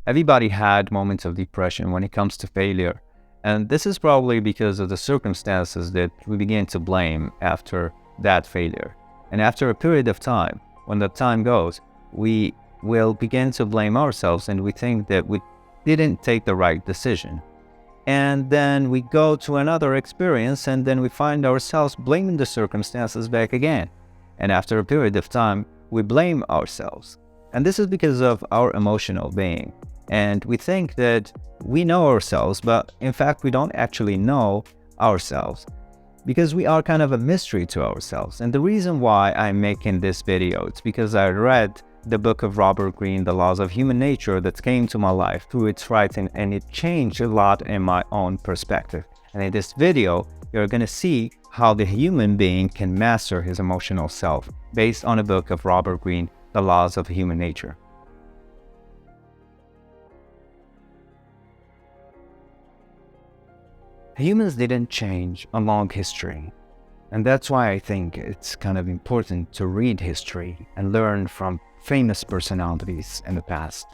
Everybody had moments of depression when it comes to failure, and this is probably because of the circumstances that we begin to blame after that failure. And after a period of time, when the time goes, we will begin to blame ourselves and we think that we didn't take the right decision. And then we go to another experience and then we find ourselves blaming the circumstances back again. And after a period of time, we blame ourselves. And this is because of our emotional being. And we think that we know ourselves, but in fact, we don't actually know ourselves because we are kind of a mystery to ourselves. And the reason why I'm making this video, it's because I read the book of Robert Greene, The Laws of Human Nature, that came to my life through its writing, and it changed a lot in my own perspective. And in this video, you're going to see how the human being can master his emotional self based on a book of Robert Greene, The Laws of Human Nature. Humans didn't change along history, and that's why I think it's kind of important to read history and learn from famous personalities in the past.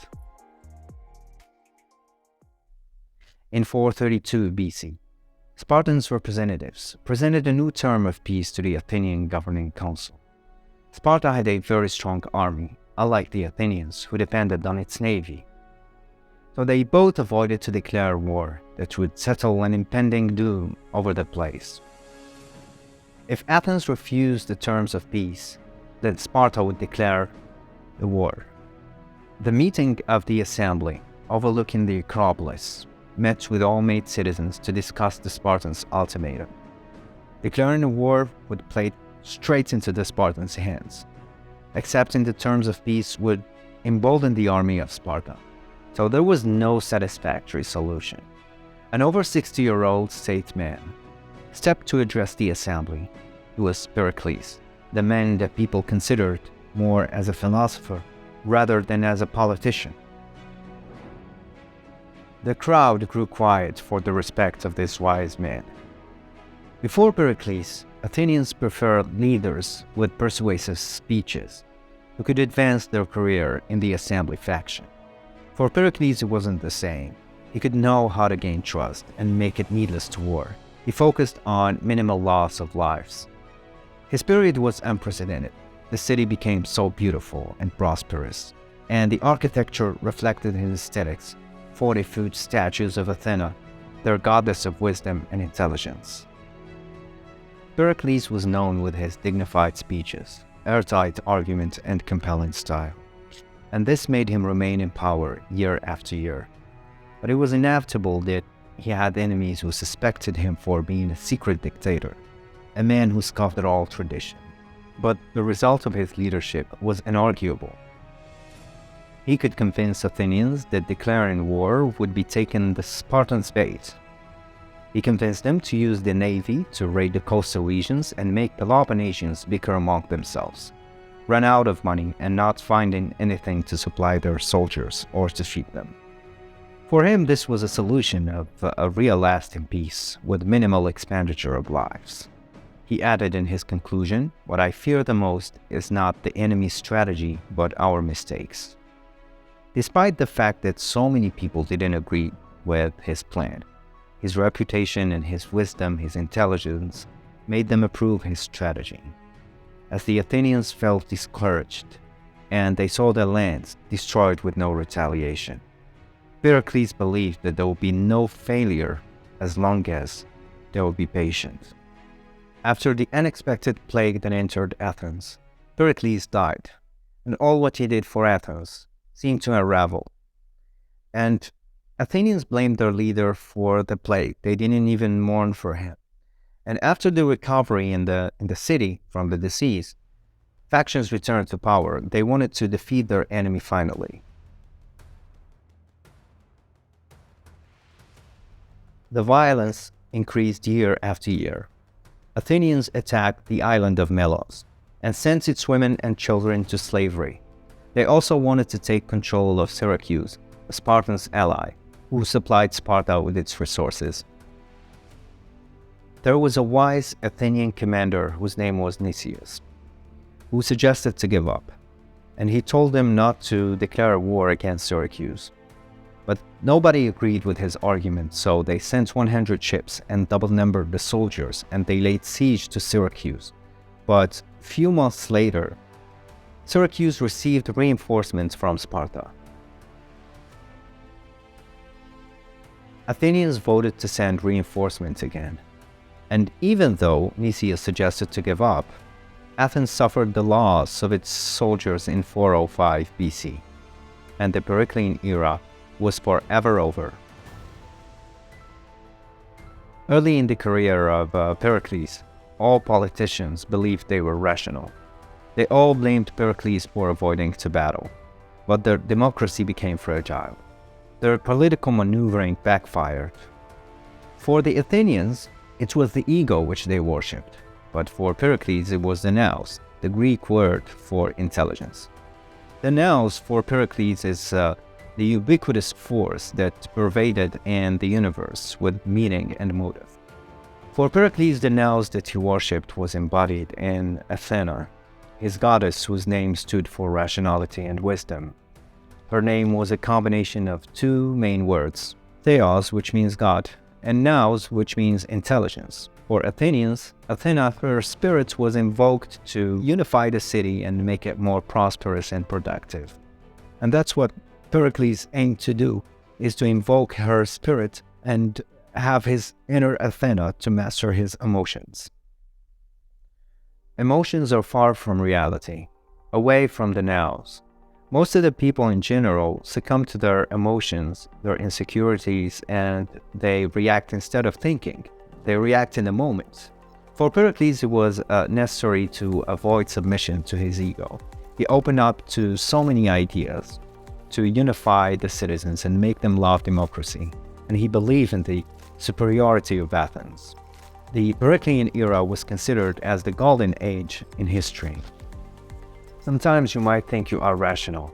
In 432 BC, Spartans' representatives presented a new term of peace to the Athenian governing council. Sparta had a very strong army, unlike the Athenians, who depended on its navy. So they both avoided to declare war that would settle an impending doom over the place. If Athens refused the terms of peace, then Sparta would declare the war. The meeting of the assembly, overlooking the Acropolis, met with all made citizens to discuss the Spartans' ultimatum. Declaring a war would play straight into the Spartans' hands. Accepting the terms of peace would embolden the army of Sparta. So there was no satisfactory solution. An over 60-year-old statesman stepped to address the assembly. He was Pericles, the man that people considered more as a philosopher rather than as a politician. The crowd grew quiet for the respect of this wise man. Before Pericles, Athenians preferred leaders with persuasive speeches who could advance their career in the assembly faction. For Pericles, it wasn't the same. He could know how to gain trust and make it needless to war. He focused on minimal loss of lives. His period was unprecedented. The city became so beautiful and prosperous, and the architecture reflected his aesthetics. 40-foot statues of Athena, their goddess of wisdom and intelligence. Pericles was known with his dignified speeches, airtight argument, and compelling style, and this made him remain in power year after year. But it was inevitable that he had enemies who suspected him for being a secret dictator, a man who scoffed at all tradition. But the result of his leadership was inarguable. He could convince Athenians that declaring war would be taking the Spartans' bait. He convinced them to use the navy to raid the coastal regions and make the Peloponnesians bicker among themselves, run out of money and not finding anything to supply their soldiers or to feed them. For him, this was a solution of a real lasting peace with minimal expenditure of lives. He added in his conclusion, "What I fear the most is not the enemy's strategy, but our mistakes." Despite the fact that so many people didn't agree with his plan, his reputation and his wisdom, his intelligence, made them approve his strategy. As the Athenians felt discouraged, and they saw their lands destroyed with no retaliation, Pericles believed that there would be no failure as long as they would be patient. After the unexpected plague that entered Athens, Pericles died, and all what he did for Athens seemed to unravel. And Athenians blamed their leader for the plague. They didn't even mourn for him. And after the recovery in the city from the disease, factions returned to power. They wanted to defeat their enemy finally. The violence increased year after year. Athenians attacked the island of Melos and sent its women and children to slavery. They also wanted to take control of Syracuse, a Spartan's ally, who supplied Sparta with its resources. There was a wise Athenian commander whose name was Nicias, who suggested to give up, and he told them not to declare war against Syracuse. But nobody agreed with his argument, so they sent 100 ships and double-numbered the soldiers, and they laid siege to Syracuse. But few months later, Syracuse received reinforcements from Sparta. Athenians voted to send reinforcements again. And even though Nicias suggested to give up, Athens suffered the loss of its soldiers in 405 BC, and the Periclean era was forever over. Early in the career of Pericles, all politicians believed they were rational. They all blamed Pericles for avoiding to battle, but their democracy became fragile. Their political maneuvering backfired. For the Athenians, it was the ego which they worshipped, but for Pericles it was the nous, the Greek word for intelligence. The nous for Pericles is the ubiquitous force that pervaded in the universe with meaning and motive. For Pericles, the nous that he worshipped was embodied in Athena, his goddess whose name stood for rationality and wisdom. Her name was a combination of two main words, theos, which means God, and nous, which means intelligence. For Athenians, Athena, her spirit was invoked to unify the city and make it more prosperous and productive. And that's what Pericles aimed to do, is to invoke her spirit and have his inner Athena to master his emotions. Emotions are far from reality, away from the nous. Most of the people in general succumb to their emotions, their insecurities, and they react instead of thinking. They react in the moment. For Pericles, it was necessary to avoid submission to his ego. He opened up to so many ideas to unify the citizens and make them love democracy, and he believed in the superiority of Athens. The Periclean era was considered as the golden age in history. Sometimes you might think you are rational,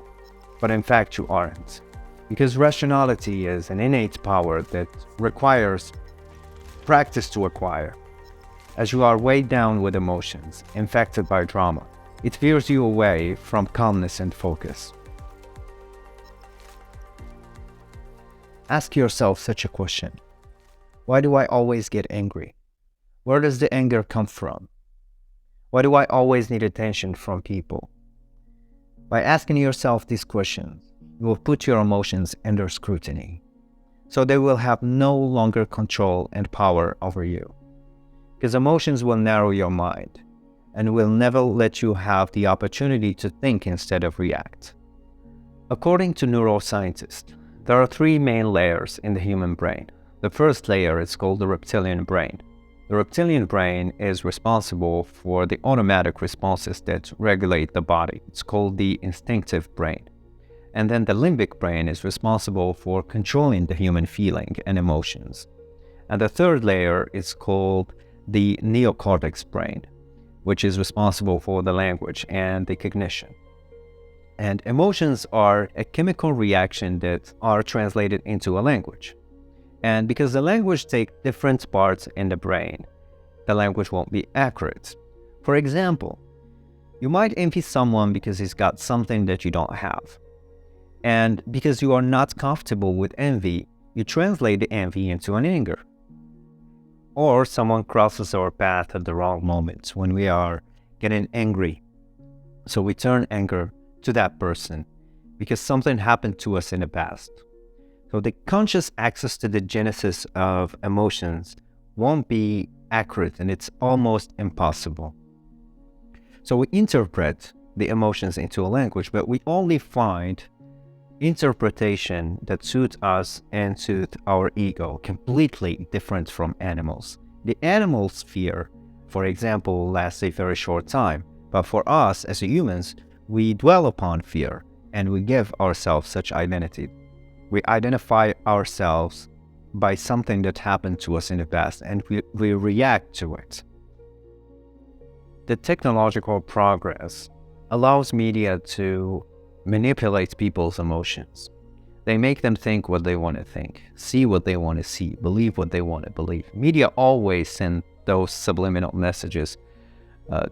but in fact you aren't, because rationality is an innate power that requires practice to acquire. As you are weighed down with emotions, infected by drama, it veers you away from calmness and focus. Ask yourself such a question. Why do I always get angry? Where does the anger come from? Why do I always need attention from people? By asking yourself these questions, you will put your emotions under scrutiny, so they will have no longer control and power over you. Because emotions will narrow your mind and will never let you have the opportunity to think instead of react. According to neuroscientists, there are three main layers in the human brain. The first layer is called the reptilian brain. The reptilian brain is responsible for the automatic responses that regulate the body. It's called the instinctive brain. And then the limbic brain is responsible for controlling the human feeling and emotions. And the third layer is called the neocortex brain, which is responsible for the language and the cognition. And emotions are a chemical reaction that are translated into a language. And because the language takes different parts in the brain, the language won't be accurate. For example, you might envy someone because he's got something that you don't have. And because you are not comfortable with envy, you translate the envy into an anger. Or someone crosses our path at the wrong moment when we are getting angry. So we turn anger to that person because something happened to us in the past. So the conscious access to the genesis of emotions won't be accurate, and it's almost impossible. So we interpret the emotions into a language, but we only find interpretation that suits us and suits our ego, completely different from animals. The animal's fear, for example, lasts a very short time, but for us as humans, we dwell upon fear and we give ourselves such identity. We identify ourselves by something that happened to us in the past, and we react to it. The technological progress allows media to manipulate people's emotions. They make them think what they want to think, see what they want to see, believe what they want to believe. Media always send those subliminal messages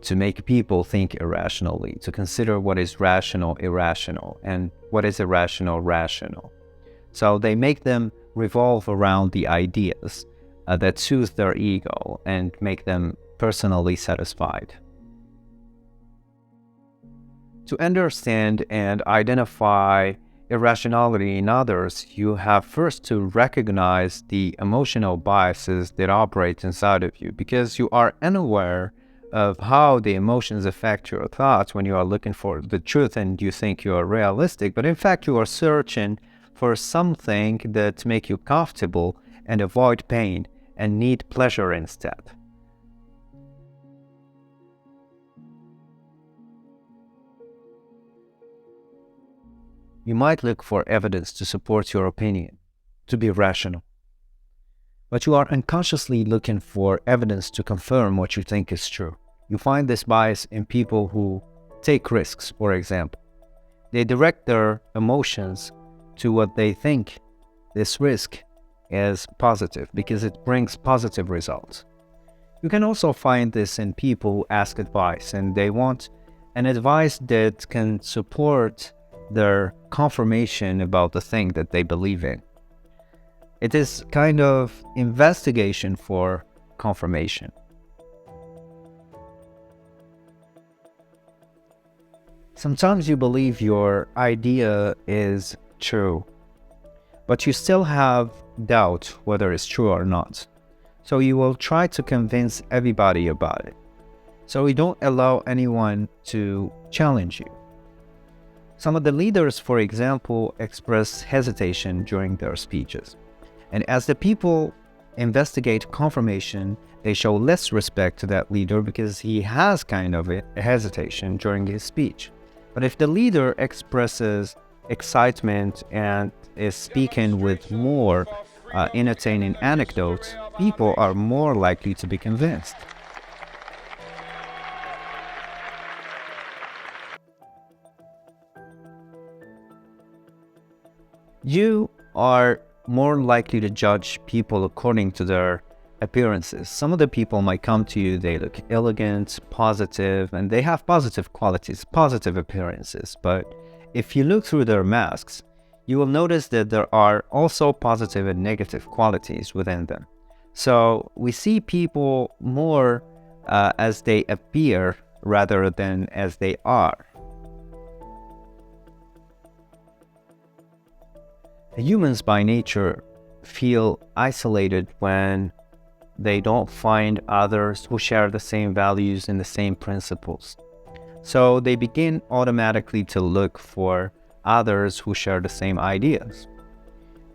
to make people think irrationally, to consider what is rational irrational, and what is irrational rational. So they make them revolve around the ideas that soothe their ego and make them personally satisfied. To understand and identify irrationality in others, you have first to recognize the emotional biases that operate inside of you, because you are unaware of how the emotions affect your thoughts when you are looking for the truth and you think you are realistic, but in fact you are searching for something that make you comfortable and avoid pain and need pleasure instead. You might look for evidence to support your opinion, to be rational. But you are unconsciously looking for evidence to confirm what you think is true. You find this bias in people who take risks, for example. They direct their emotions to what they think this risk is positive because it brings positive results. You can also find this in people who ask advice and they want an advice that can support their confirmation about the thing that they believe in. It is kind of investigation for confirmation. Sometimes you believe your idea is true, but you still have doubt whether it's true or not. So you will try to convince everybody about it. So you don't allow anyone to challenge you. Some of the leaders, for example, express hesitation during their speeches. And as the people investigate confirmation, they show less respect to that leader because he has kind of a hesitation during his speech. But if the leader expresses excitement and is speaking with more entertaining anecdotes, people are more likely to be convinced. You are more likely to judge people according to their appearances. Some of the people might come to you, they look elegant, positive, and they have positive qualities, positive appearances. But if you look through their masks, you will notice that there are also positive and negative qualities within them. So we see people more as they appear rather than as they are. Humans by nature feel isolated when they don't find others who share the same values and the same principles. So they begin automatically to look for others who share the same ideas.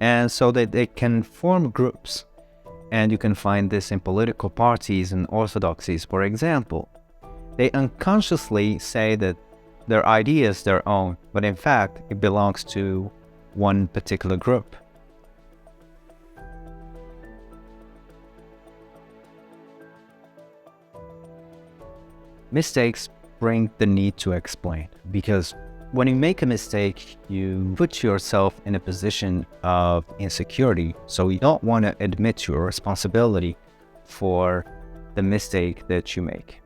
And so that they can form groups. And you can find this in political parties and orthodoxies, for example. They unconsciously say that their idea is their own, but in fact, it belongs to one particular group. Mistakes bring the need to explain, because when you make a mistake, you put yourself in a position of insecurity, so you don't want to admit your responsibility for the mistake that you make.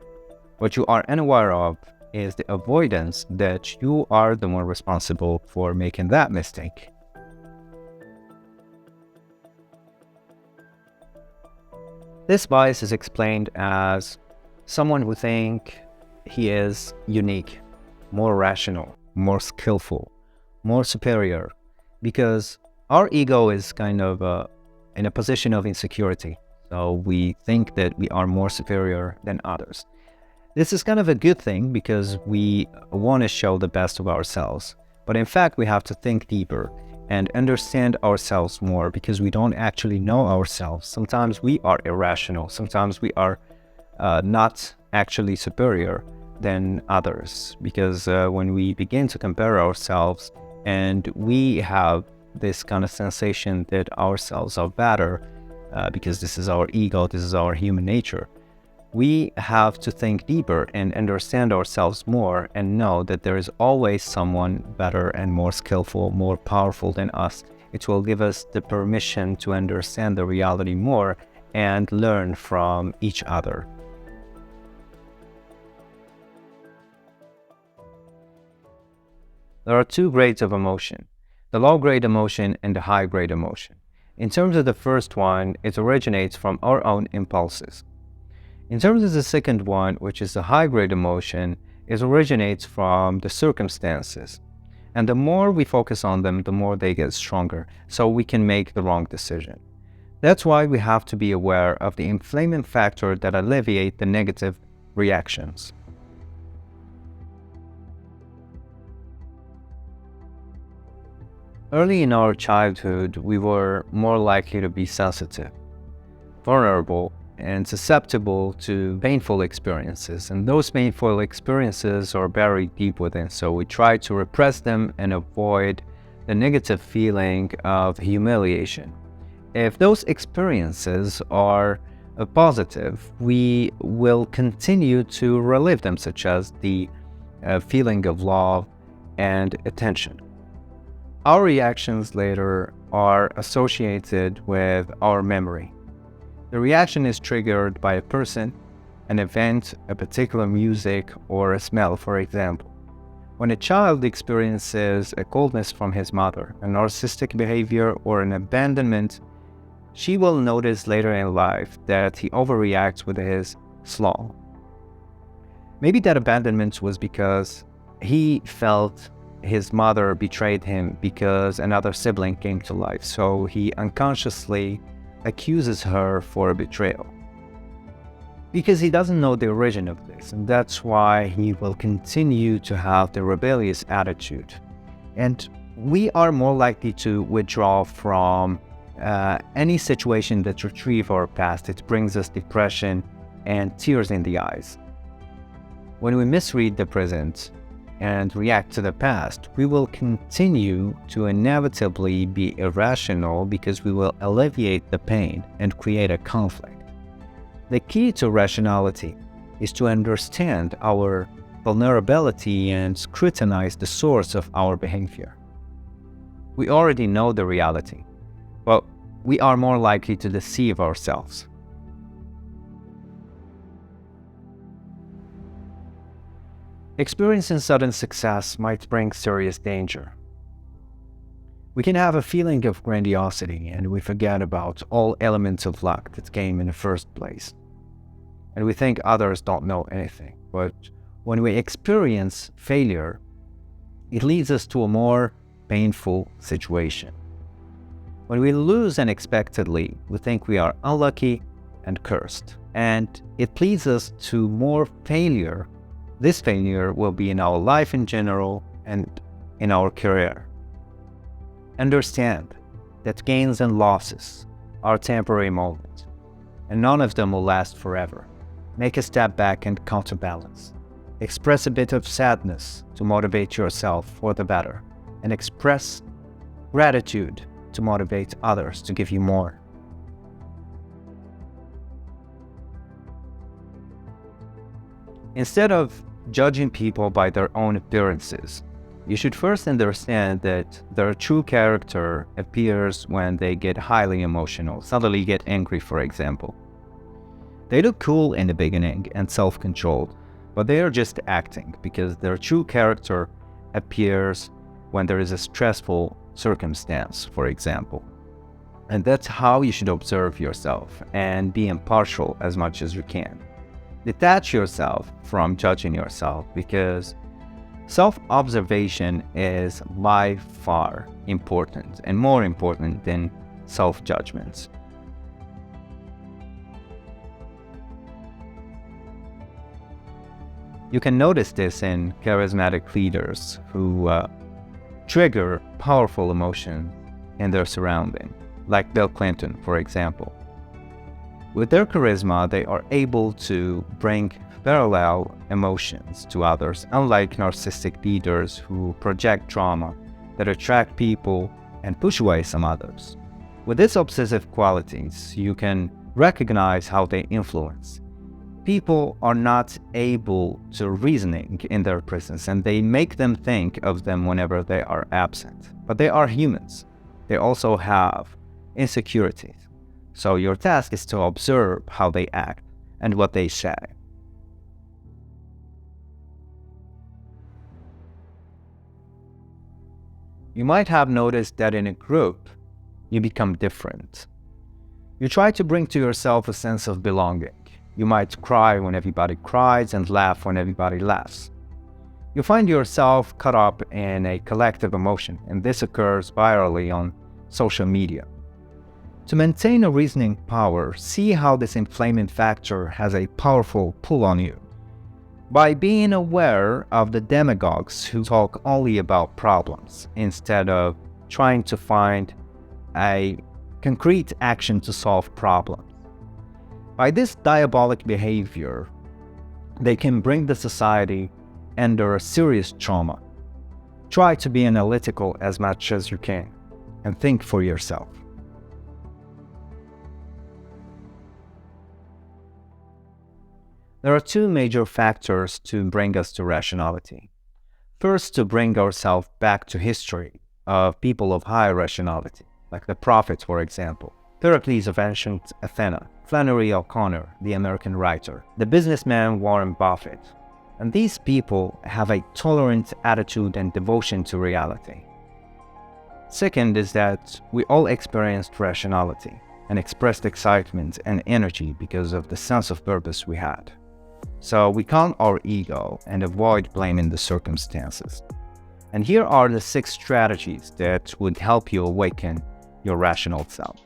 What you are unaware of is the avoidance that you are the one responsible for making that mistake. This bias is explained as someone who thinks he is unique, more rational, more skillful, more superior, because our ego is kind of in a position of insecurity. So we think that we are more superior than others. This is kind of a good thing because we want to show the best of ourselves. But in fact, we have to think deeper and understand ourselves more because we don't actually know ourselves. Sometimes we are irrational. Sometimes we are not actually superior than others, because when we begin to compare ourselves and we have this kind of sensation that ourselves are better because this is our ego, this is our human nature, we have to think deeper and understand ourselves more and know that there is always someone better and more skillful, more powerful than us. It will give us the permission to understand the reality more and learn from each other. There are two grades of emotion. the low-grade emotion and the high-grade emotion. In terms of the first one, it originates from our own impulses. In terms of the second one, which is the high-grade emotion, it originates from the circumstances. And the more we focus on them, the more they get stronger, so we can make the wrong decision. That's why we have to be aware of the inflaming factor that alleviate the negative reactions. Early in our childhood, we were more likely to be sensitive, vulnerable, and susceptible to painful experiences. And those painful experiences are buried deep within, so we try to repress them and avoid the negative feeling of humiliation. If those experiences are positive, we will continue to relive them, such as the feeling of love and attention. Our reactions later are associated with our memory. The reaction is triggered by a person, an event, a particular music, or a smell, for example. When a child experiences a coldness from his mother, a narcissistic behavior, or an abandonment, she will notice later in life that he overreacts with his slaw. Maybe that abandonment was because he felt his mother betrayed him because another sibling came to life, so he unconsciously accuses her for a betrayal. Because he doesn't know the origin of this, and that's why he will continue to have the rebellious attitude. And we are more likely to withdraw from any situation that retrieves our past. It brings us depression and tears in the eyes. When we misread the present and react to the past, we will continue to inevitably be irrational because we will alleviate the pain and create a conflict. The key to rationality is to understand our vulnerability and scrutinize the source of our behavior. We already know the reality, but we are more likely to deceive ourselves. Experiencing sudden success might bring serious danger. We can have a feeling of grandiosity and we forget about all elements of luck that came in the first place. And we think others don't know anything. But when we experience failure, it leads us to a more painful situation. When we lose unexpectedly, we think we are unlucky and cursed. And it leads us to more failure. This failure will be in our life in general and in our career. Understand that gains and losses are temporary moments, and none of them will last forever. Make a step back and counterbalance. Express a bit of sadness to motivate yourself for the better, and express gratitude to motivate others to give you more. Instead of judging people by their own appearances, you should first understand that their true character appears when they get highly emotional, suddenly get angry, for example. They look cool in the beginning and self-controlled, but they are just acting because their true character appears when there is a stressful circumstance, for example. And that's how you should observe yourself and be impartial as much as you can. Detach yourself from judging yourself because self-observation is by far important and more important than self-judgments. You can notice this in charismatic leaders who trigger powerful emotion in their surrounding, like Bill Clinton, for example. With their charisma, they are able to bring parallel emotions to others, unlike narcissistic leaders who project drama that attract people and push away some others. With these obsessive qualities, you can recognize how they influence. People are not able to reasoning in their presence, and they make them think of them whenever they are absent. But they are humans. They also have insecurities. So your task is to observe how they act and what they say. You might have noticed that in a group, you become different. You try to bring to yourself a sense of belonging. You might cry when everybody cries and laugh when everybody laughs. You find yourself caught up in a collective emotion, and this occurs virally on social media. To maintain a reasoning power, see how this inflaming factor has a powerful pull on you. By being aware of the demagogues who talk only about problems instead of trying to find a concrete action to solve problems. By this diabolic behavior, they can bring the society under a serious trauma. Try to be analytical as much as you can and think for yourself. There are two major factors to bring us to rationality. First, to bring ourselves back to history of people of high rationality, like the prophets, for example, Pericles of ancient Athens, Flannery O'Connor, the American writer, the businessman Warren Buffett. And these people have a tolerant attitude and devotion to reality. Second is that we all experienced rationality and expressed excitement and energy because of the sense of purpose we had. So we calm our ego and avoid blaming the circumstances. And here are the 6 strategies that would help you awaken your rational self.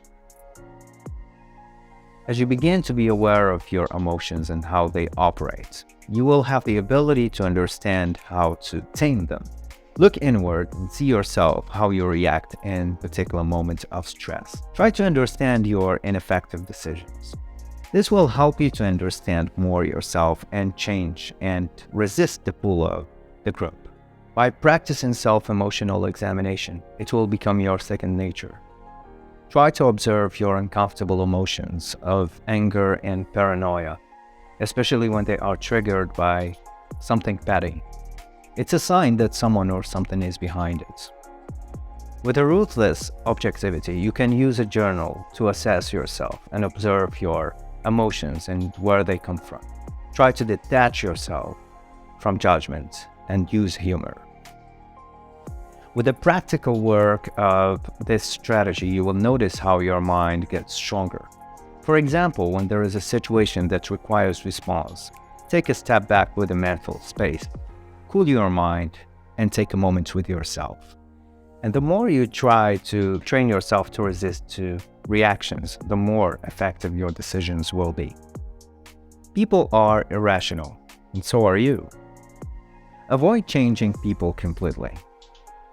As you begin to be aware of your emotions and how they operate, you will have the ability to understand how to tame them. Look inward and see yourself how you react in particular moments of stress. Try to understand your ineffective decisions. This will help you to understand more yourself and change and resist the pull of the group. By practicing self-emotional examination, it will become your second nature. Try to observe your uncomfortable emotions of anger and paranoia, especially when they are triggered by something petty. It's a sign that someone or something is behind it. With a ruthless objectivity, you can use a journal to assess yourself and observe your emotions and where they come from. Try to detach yourself from judgment and use humor. With the practical work of this strategy, you will notice how your mind gets stronger. For example, when there is a situation that requires response, take a step back with a mental space, cool your mind, and take a moment with yourself. And the more you try to train yourself to resist to reactions, the more effective your decisions will be. People are irrational, and so are you. Avoid changing people completely.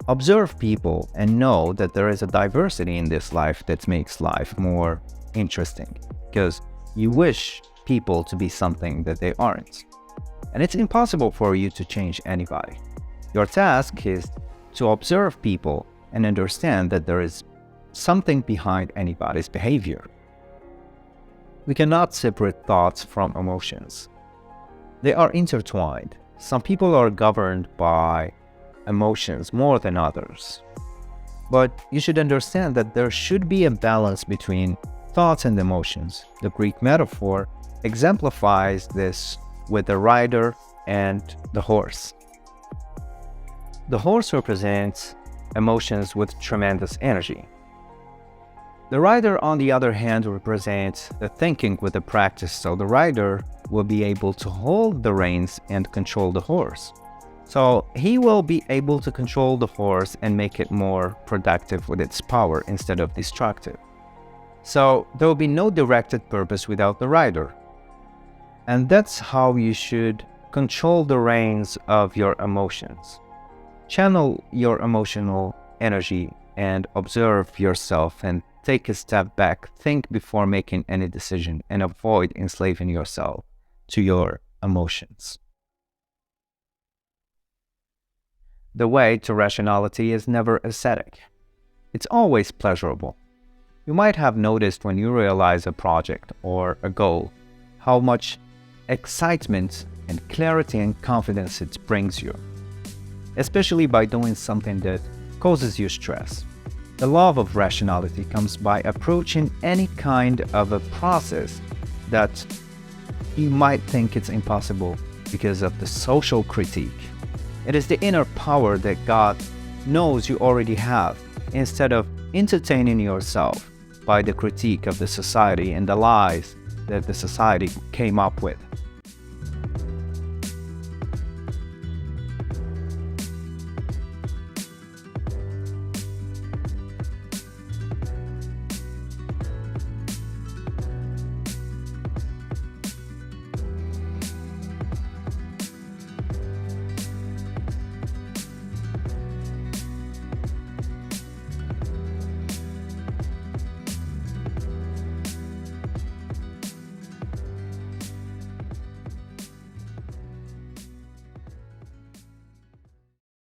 Observe people and know that there is a diversity in this life that makes life more interesting, because you wish people to be something that they aren't. And it's impossible for you to change anybody. Your task is to observe people and understand that there is something behind anybody's behavior. We cannot separate thoughts from emotions. They are intertwined. Some people are governed by emotions more than others. But you should understand that there should be a balance between thoughts and emotions. The Greek metaphor exemplifies this with the rider and the horse. The horse represents emotions with tremendous energy. The rider, on the other hand, represents the thinking with the practice, so the rider will be able to hold the reins and control the horse. So he will be able to control the horse and make it more productive with its power instead of destructive. So there will be no directed purpose without the rider. And that's how you should control the reins of your emotions. Channel your emotional energy and observe yourself and take a step back, think before making any decision, and avoid enslaving yourself to your emotions. The way to rationality is never ascetic. It's always pleasurable. You might have noticed when you realize a project or a goal how much excitement and clarity and confidence it brings you, especially by doing something that causes you stress. The love of rationality comes by approaching any kind of a process that you might think it's impossible because of the social critique. It is the inner power that God knows you already have, instead of entertaining yourself by the critique of the society and the lies that the society came up with.